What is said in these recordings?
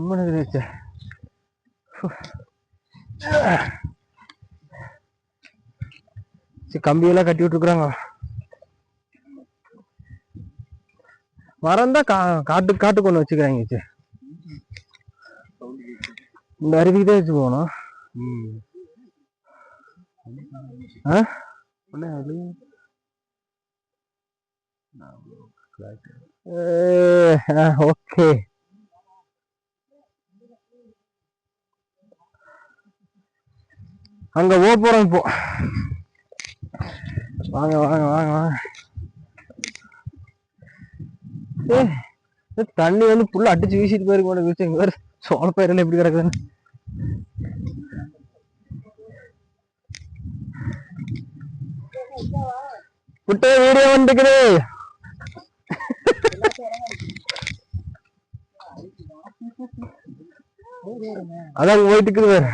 ஜம்முன்னு கம்பியெல்லாம் கட்டி விட்டுருக்குறாங்க. மரம் தான் காட்டுக்கு ஒண்ணு வச்சுக்கிறாங்க. இந்த அருவிதான் வச்சு போகணும். ஓகே, அங்க போறோம் இப்போ. வாங்க வாங்க வாங்க வாங்க. தண்ணி வந்து புல்ல அடிச்சு வீசிட்டு போயிருக்கு. இங்க வேற சோள பயிரெல்லாம் எப்படி கிடக்குதுன்னு. குட்டை வீடியோ வந்துக்குது. அதான் போயிட்டு இருக்குது வேற.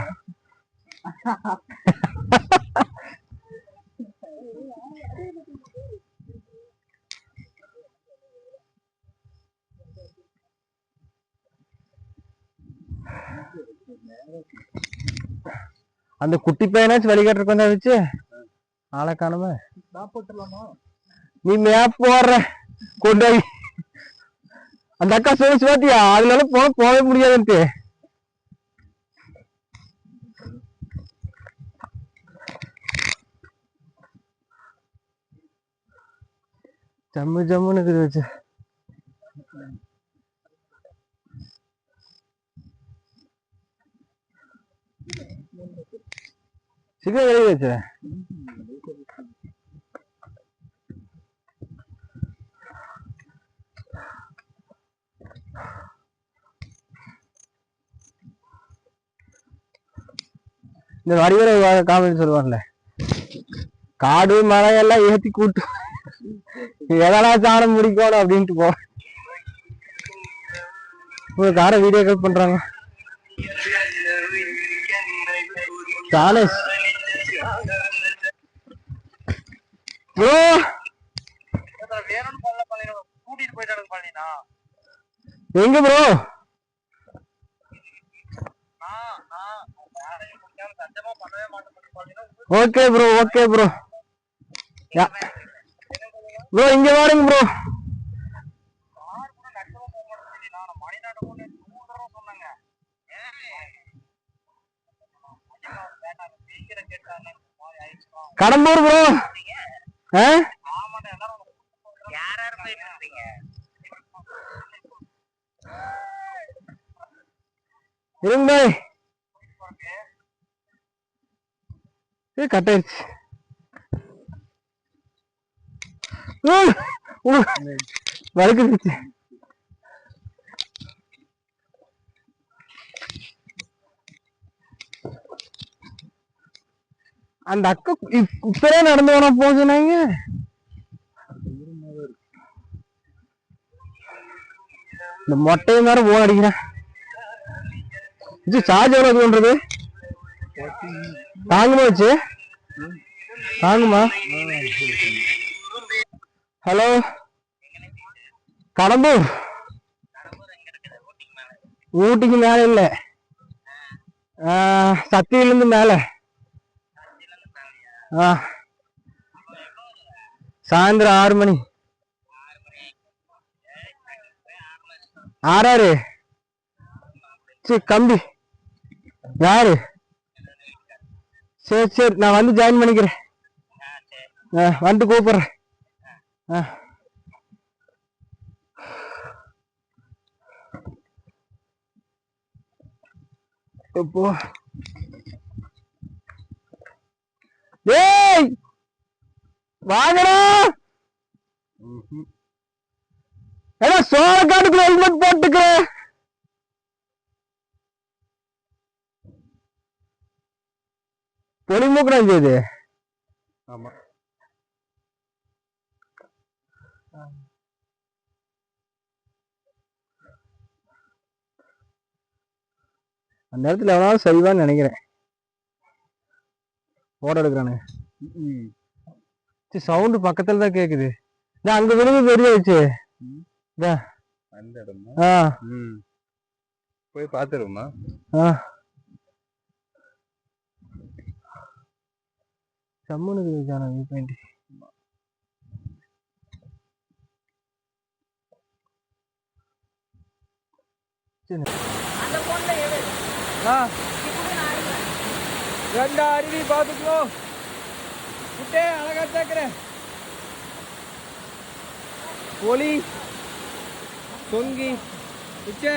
அந்த குட்டி பையனாச்சும் வழிகாட்டுறதுக்கு வந்தா வச்சு ஆளை காணும. நீ மேப் போடுற கொண்டு அந்த அக்கா சொல்லிச்சு பாத்தியா, அதனால போகவே முடியாதுன்ட்டு. ஜம்மு ஜம்முன்னு இருக்குது வச்சு. சீக்கிரம் வெளியே வச்சு. இந்த வடிவரை காமெடி சொல்லுவாங்கல்ல, காடு மரம் எல்லாம் ஏத்தி கூட்டு எதெல்லாம் சாணம் முடிக்கணும் அப்படின்ட்டு போ. ஒரு காரை வீடியோ கால் பண்றாங்க. சாலேஷ் ப்ரோ எங்க bro? Okay bro, okay bro. Bro இங்க வாருங்க ப்ரோ. கடம்பூர் ப்ரோ. இருங்க கட் ஆயிடுச்சு. வழுக்குச்சு. அந்த அக்கா இப்பவே நடந்து போனா போச்சுனாங்க. இந்த மொட்டையை மேல போன் அடிக்கிறேன். சார்ஜ் எவ்வளவு பண்றது? தாங்குமா வச்சு தாங்குமா? ஹலோ கடம்பூர். ஊட்டிக்கு மேல இல்ல, சத்தியில இருந்து மேல. சாயந்தரம் 6 மணி. 6 கம்பி யாரு? சரி சரி, நான் வந்து ஜாயின் பண்ணிக்கிறேன். வந்து கூப்பிடுறேன். இப்போ ஏய் வாங்கடா. ஏன்னா சோளக்காட்டுக்குள்ள ஹெல்மெட் போட்டுக்க. பொலிமூக்குதான் செய்யுது. ஆமா, அந்த நேரத்துல எவனாவது சரிவான்னு நினைக்கிறேன். போட்டோ எடுக்கிறானு சவுண்டு பக்கத்துல தான் கேக்குது. அங்க விழுந்து பெரிய வச்சு போய் பாத்துருமா? சம்மனுக்கு ஜானா வியூ பாயிண்ட். அந்த போன்ல ஏறு. ரெண்டு அருவி பாத்துக்கோ. குட்டே அழகா தாக்குற. கோலி சொங்கி குச்சே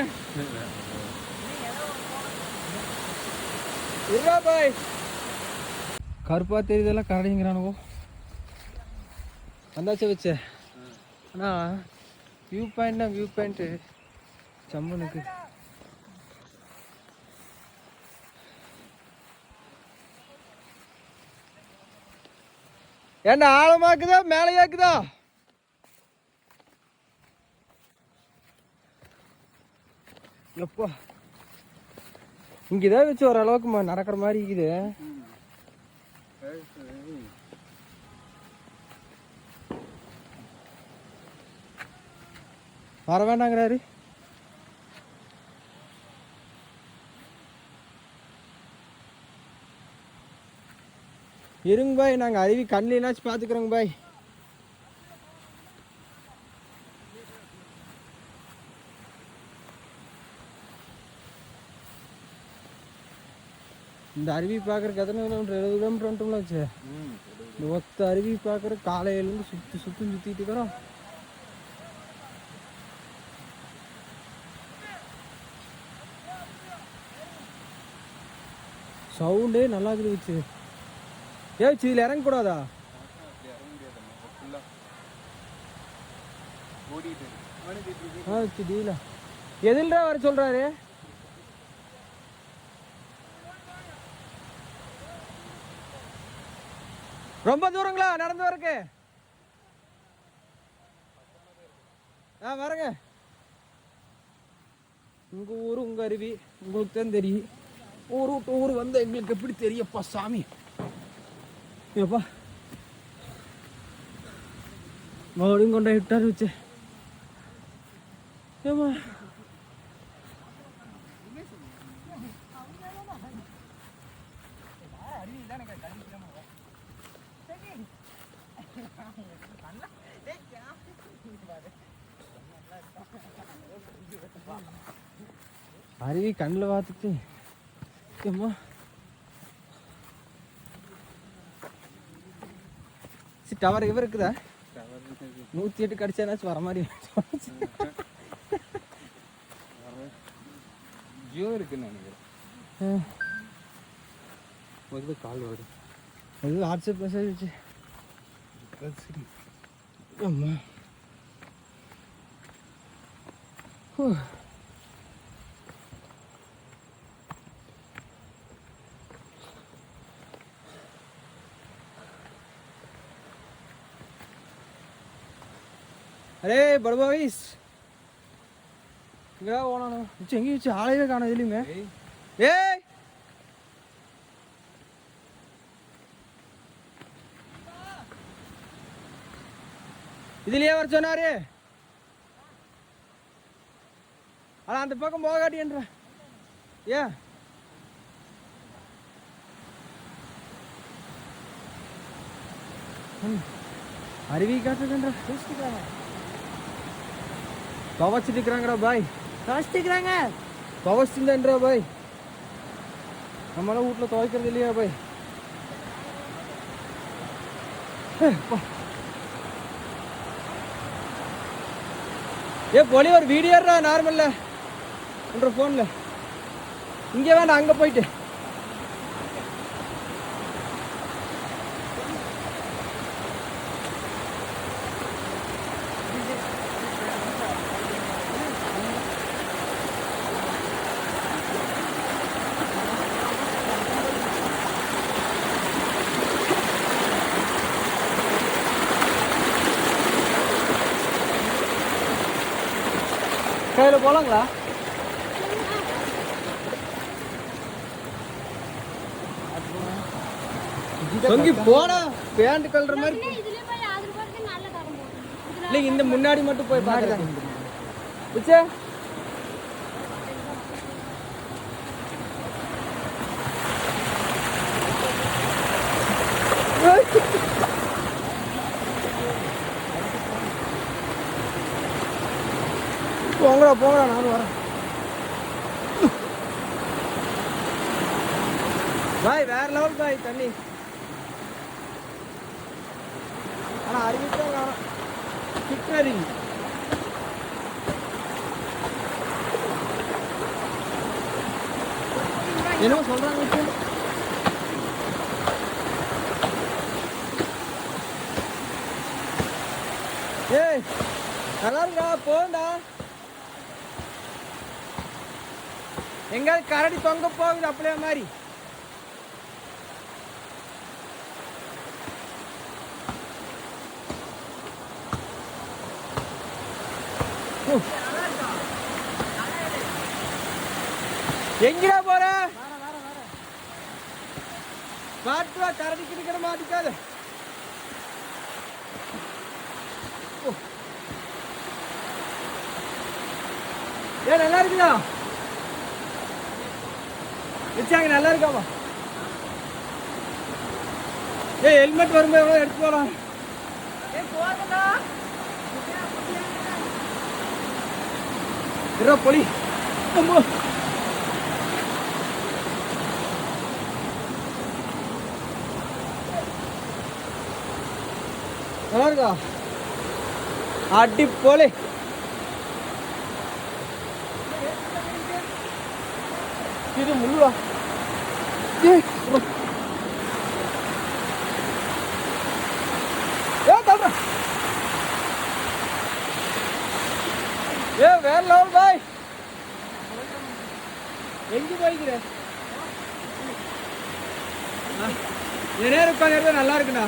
இருடா பாய். கருப்பா தெரியுதெல்லாம் கரடிங்கிறானுவோ. வந்தாச்சு வச்ச. ஆனா வியூ பாயிண்ட்னா வியூ பாயிண்ட் சம்மனுக்கு. என்ன ஆழமாக்குதா மேலையாக்குதா? எப்பா இங்கதான் வச்சு ஓரளவுக்கு நடக்கிற மாதிரி இருக்குது. வர வேண்டாங்கிறாரு. இருங்க பாய், நாங்கள் அருவி கண்ணினாச்சும் பார்த்துக்குறோங்க பாய். இந்த அருவி பார்க்குறக்கு எத்தனை கிலோமீட்டர்? 70 கிலோமீட்டர் வந்துட்டோம்ல வச்சு. இந்த ஒத்த அருவி பார்க்குற காலையிலேருந்து சுற்றிட்டு இருக்கிறோம். சவுண்டே நல்லா இருக்குது வச்சு. ஏச்சு இதில் இறங்கக்கூடாதா? வச்சு டீல எதில்டா வர சொல்றாரு? ரொம்ப தூரங்களா நடந்து வரக்கு? வரங்க. உங்க ஊரு உங்க அருவி உங்களுக்கு தான் தெரியும். ஊர் விட்டு ஊர் வந்து எங்களுக்கு எப்படி தெரியப்பா சாமி. ஏப்பா மறுபடியும் கொண்டு விட்டாரு வச்சு. ஏமா அருவி கண்ணில் பார்த்துட்டு ஏம்மா டவர் இவர் இருக்குதா? 108 கடிச்சானாச்சும் வர மாதிரி ஜியோ இருக்குன்னு நினைக்கிறேன். கால் வரும். அது வாட்ஸ்அப் மெசேஜ் வச்சு. சரி அம்மா அரே படுபாவிஸ் இங்கே ஓனானோ வச்சு எங்கேயும் வச்சு ஆளையவே காணும் இதுலையுமே. ஏய் இதுலயே வர சொன்னாரு. ஆனா அந்த பக்கம் போகாட்டின்ற ஏன் அருவி காட்டுறதுன்ற துவச்சிட்டு இருக்கிறாங்கடா பாய். துவச்சிட்டுக்கிறாங்க துவச்சிருந்தேன்றா பாய். நம்மளாம் வீட்டில் துவைக்கிறது இல்லையா பாய்? ஏ போலி ஒரு வீடியோடா நார்மல்ல என்ற ஃபோன்ல. இங்கே வேண்டாம் அங்கே போயிட்டு. கையில் போகலாங்களா? சொங்கி போனா பேண்ட் கலற மாதிரி இல்லை. இந்த முன்னாடி மட்டும் போய் பாருங்க. போங்கடா போங்கடா, நானும் வரேன். பாய் வேற லெவல் பாய் தண்ணி. ஆனால் அறிவித்தான் காணும் கிட்டரி. என்னமோ சொல்றாங்க. ஏய் நல்லா இருக்கா, போண்டா. எங்காவது கரடி தொங்க போகுது அப்படியே மாதிரி. எங்கடா போற? மாட்டுவா, கரடி கிட்ட மாட்டிக்காத. ஏன் நல்லா இருக்குதா? வச்சாங்க நல்லா இருக்காமா? ஏய் ஹெல்மெட் வரும்போது எவ்வளோ எடுத்து போகலாம். பொலி நல்லா இருக்கா? அடி போலே. இது முள்ளுவா? ஏ வேற லெவல் பாய். எங்க போய்க்கிற? நேரம் உட்காந்து நல்லா இருக்குண்ணா.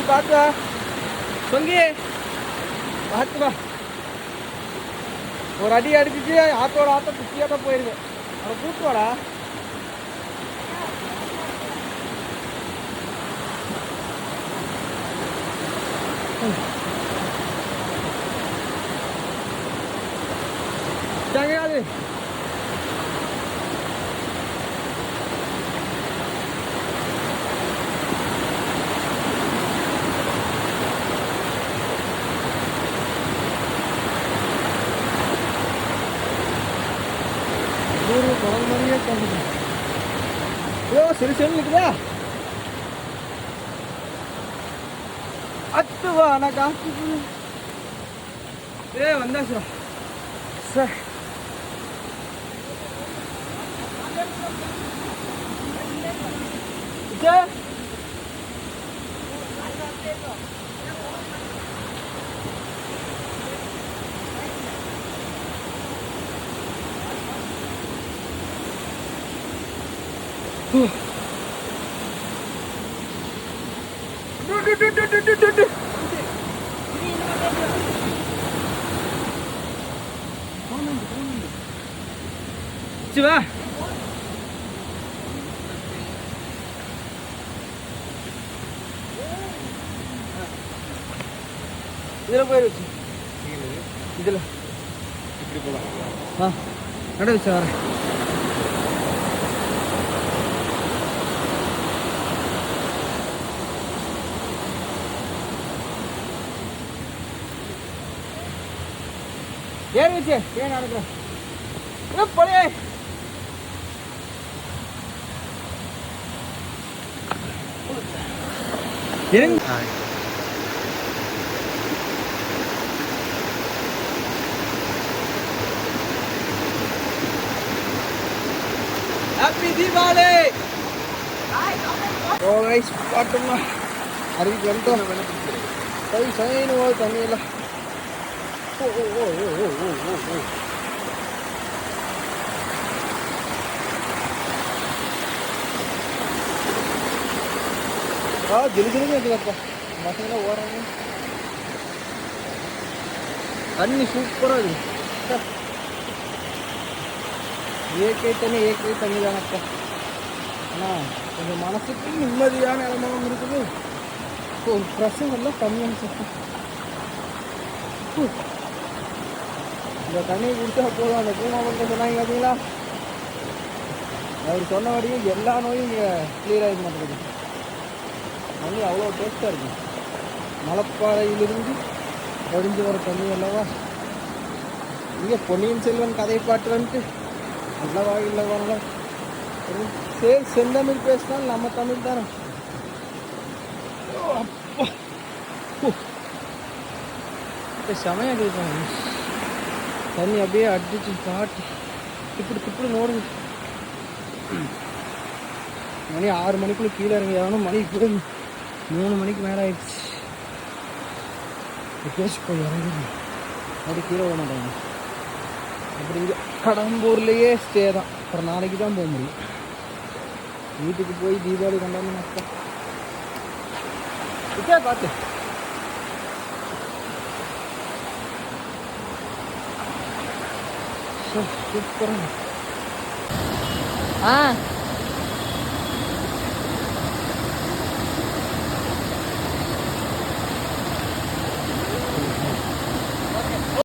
பார்த்து வா சொங்கி, பார்த்து வா. ஒரு அடி அடிச்சுட்டு ஆத்தோட ஆத்த குச்சியாக தான் போயிருக்கு. அவரை கூப்பிட்டு வாடா. அது சரி சரி இருக்குதா? அத்துவா நான் காசு. ஏ வந்தாச்சுடா சார். சிவா இதுல போயிருச்சு. இதுல இப்படி போலாம். நட வச்சு வரேன். ஏன் வச்சு ஏன் நடக்கிறேன் போலே. ஹாப்பி தீபாவளி. ஓ நைஸ் பாட்டுமா அறிவிக்கு வந்துட்டோம். கை சைனு போது தண்ணியில். ஓ ஓ ஓ ஓ ஓ ஓ ஓ ஜிலு ஜிலுன்னு இருக்குதுப்பா. பசங்களாம் ஓடுறாங்க. தண்ணி சூப்பராக இருக்குது. இயற்கை தண்ணி தானப்பா. ஆனால் கொஞ்சம் மனசுக்கு நிம்மதியான இடமாகவும் இருக்குது. ஒரு பிரசங்கெல்லாம் கம்மியான சத்தம். இந்த தண்ணியை குடிச்சா போதும். அந்த பூமா மட்டும் சொன்னாங்க பார்த்தீங்களா, அவர் சொன்னபடியும் எல்லா நோயும் இங்கே கிளியர் ஆகிக்க மாட்டேங்குது. தண்ணி அவ்வளோ டேஸ்ட்டாக இருக்கும். மலைப்பாறையிலிருந்து வடிஞ்சு வர தண்ணி அல்லவா. இங்கே பொன்னியின் செல்வன் கதை பாட்டு வந்துட்டு அல்லவா இல்லவாங்களா. சரி, செந்தமிழ் பேசினாலும் நம்ம தமிழ் தானே. செமையாக இருக்காங்க. தண்ணி அப்படியே அடிச்சு பாட்டு இப்படி நோடுது. மணி 6 மணிக்குள்ளே கீழே இறங்கி ஆகணும். மணி இப்போ 3 மணிக்கு மேலே ஆயிடுச்சு. பேசி போய் இறங்கி அப்படி கீழே விட மாட்டாங்க. அப்படி இங்கே கடம்பூர்லேயே ஸ்டே தான். அப்புறம் நாளைக்கு தான் போக முடியும். வீட்டுக்கு போய் தீபாவளி கொண்டாந்து மக்கா பார்த்து சூப்பராக.